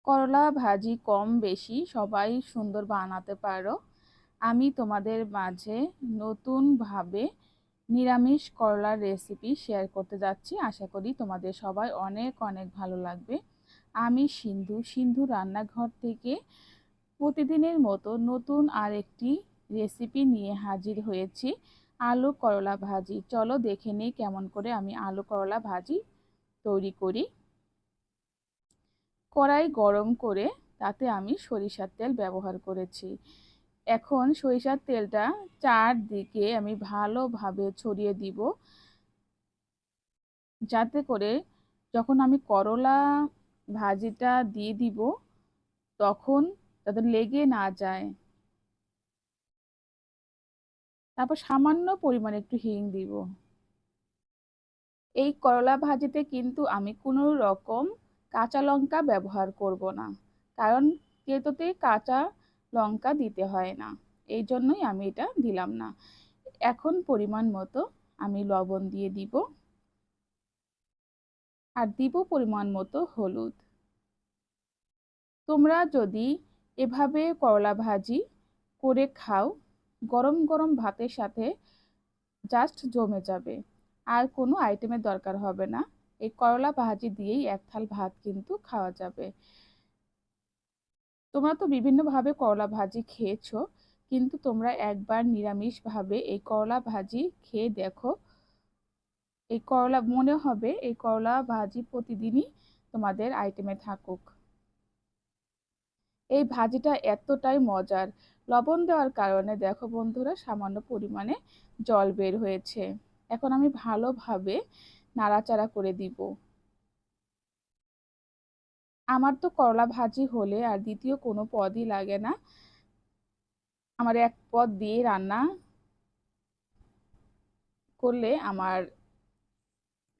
করলা ভাজি কম বেশি সবাই সুন্দর বানাতে পারো। আমি তোমাদের মাঝে নতুনভাবে নিরামিষ করলার রেসিপি শেয়ার করতে যাচ্ছি। আশা করি তোমাদের সবাই অনেক অনেক ভালো লাগবে। আমি সিন্ধু রান্নাঘর থেকে প্রতিদিনের মতো নতুন আরেকটি রেসিপি নিয়ে হাজির হয়েছি, আলু করলা ভাজি। চলো দেখে নিই কেমন করে আমি আলু করলা ভাজি তৈরি করি। কড়াই গরম করে তাতে আমি সরিষার তেল ব্যবহার করেছি। এখন সরিষার তেলটা চারদিকে আমি ভালোভাবে ছড়িয়ে দিব, যাতে করে যখন আমি করলা ভাজিটা দিয়ে দিব তখন যাতে লেগে না যায়। তারপর সামান্য পরিমাণে একটু হিং দিব। এই করলা ভাজিতে কিন্তু আমি কোনো রকম কাঁচা লঙ্কা ব্যবহার করব না, কারণ তেঁতোতে কাঁচা লঙ্কা দিতে হয় না, এই জন্যই আমি এটা দিলাম না। এখন পরিমাণ মতো আমি লবণ দিয়ে দিব, আর দিব পরিমাণ মতো হলুদ। তোমরা যদি এভাবে করলা ভাজি করে খাও, গরম গরম ভাতের সাথে জাস্ট জমে যাবে, আর কোনো আইটেমের দরকার হবে না। এই করলা ভাজি দিয়েই এক থাল ভাত কিন্তু খাওয়া যাবে। তোমরা তো বিভিন্নভাবে করলা ভাজি খেয়েছো, কিন্তু তোমরা একবার নিরামিষভাবে এই করলা ভাজি খেয়ে দেখো। এই করলা মনে হবে এই করলা ভাজি প্রতিদিনই তোমাদের আইটেমে থাকুক। এই ভাজিটা এতটাই মজার, লবণ দেওয়ার কারণে দেখো বন্ধুরা সামান্য পরিমাণে জল বের হয়েছে। এখন আমি ভালোভাবে নাড়াচাড়া করে দিব। আমার তো করলা ভাজি হলে আর দ্বিতীয় কোনো পদই লাগে না, আমার এক পদ দিয়ে রান্না করলে আমার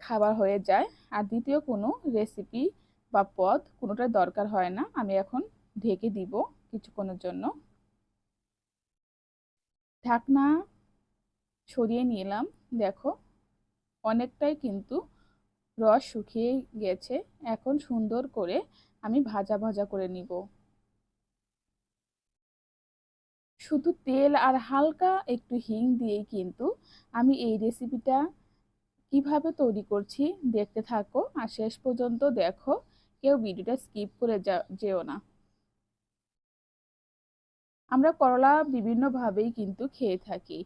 খাবার হয়ে যায়, আর দ্বিতীয় কোনো রেসিপি বা পদ কোনোটার দরকার হয় না। আমি এখন ঢেকে দিব কিছুক্ষণের জন্য। ঢাকনা সরিয়ে নিলাম। দেখো অনেকটাই কিন্তু রস শুকিয়ে গেছে। এখন সুন্দর করে আমি ভাজা ভাজা করে নিব। শুধু তেল আর হালকা একটু হিং দিয়েই কিন্তু আমি এই রেসিপিটা কিভাবে তৈরি করছি দেখতে থাকো, আর শেষ পর্যন্ত দেখো, কেউ ভিডিওটা স্কিপ করে যেও না। আমরা করলা বিভিন্নভাবেই কিন্তু খেয়ে থাকি।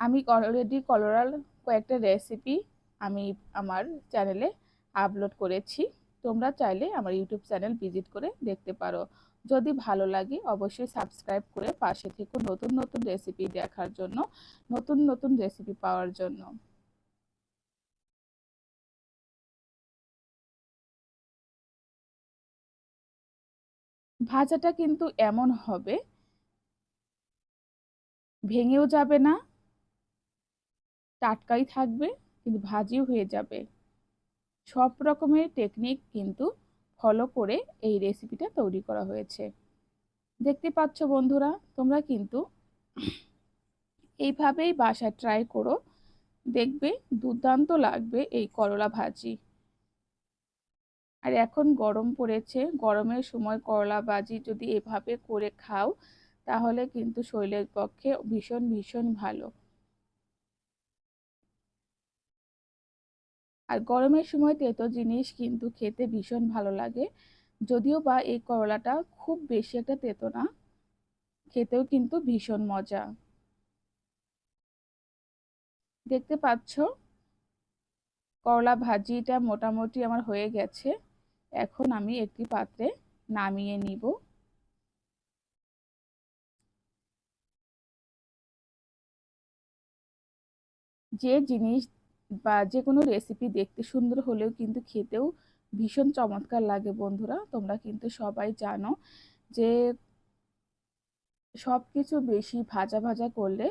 আমি অলরেডি করলার কয়েকটা রেসিপি আমি আমার চ্যানেলে আপলোড করেছি। তোমরা চাইলে আমার ইউটিউব চ্যানেল ভিজিট করে দেখতে পারো। যদি ভালো লাগে অবশ্যই সাবস্ক্রাইব করে পাশে থেকো নতুন নতুন রেসিপি দেখার জন্য, নতুন নতুন রেসিপি পাওয়ার জন্য। ভাজাটা কিন্তু এমন হবে, ভেঙেও যাবে না, টাটকাই থাকবে, কিন্তু ভাজিও হয়ে যাবে। সব রকমের টেকনিক কিন্তু ফলো করে এই রেসিপিটা তৈরি করা হয়েছে। দেখতে পাচ্ছ বন্ধুরা, তোমরা কিন্তু এইভাবেই বাসায় ট্রাই করো, দেখবে দুর্দান্ত লাগবে এই করলা ভাজি। আর এখন গরম পড়েছে, গরমের সময় করলা ভাজি যদি এভাবে করে খাও তাহলে কিন্তু শরীরের পক্ষে ভীষণ ভীষণ ভালো। আর গরমের সময় তেতো জিনিস কিন্তু খেতে ভীষণ ভালো লাগে। যদিও বা এই করলাটা খুব বেশি একটা তেতো না, খেতেও কিন্তু ভীষণ মজা। দেখতে পাচ্ছ করলা ভাজিটা মোটামুটি আমার হয়ে গেছে। এখন আমি একটি পাত্রে নামিয়ে নিব। যে জিনিস বা যে কোনো রেসিপি দেখতে সুন্দর হলেও কিন্তু খেতেও ভীষণ চমৎকার লাগে বন্ধুরা। তোমরা কিন্তু সবাই জানো যে সব কিছু বেশি ভাজা ভাজা করলে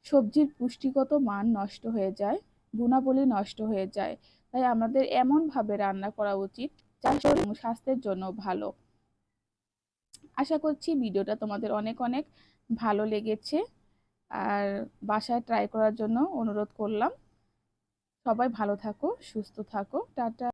সবজির পুষ্টিগত মান নষ্ট হয়ে যায়, গুণাবলী নষ্ট হয়ে যায়। তাই আমাদের এমনভাবে রান্না করা উচিত যা স্বাস্থ্যের জন্য ভালো। আশা করছি ভিডিওটা তোমাদের অনেক অনেক ভালো লেগেছে, আর বাসায় ট্রাই করার জন্য অনুরোধ করলাম। সবাই ভালো থাকো, সুস্থ থাকো, টাটা।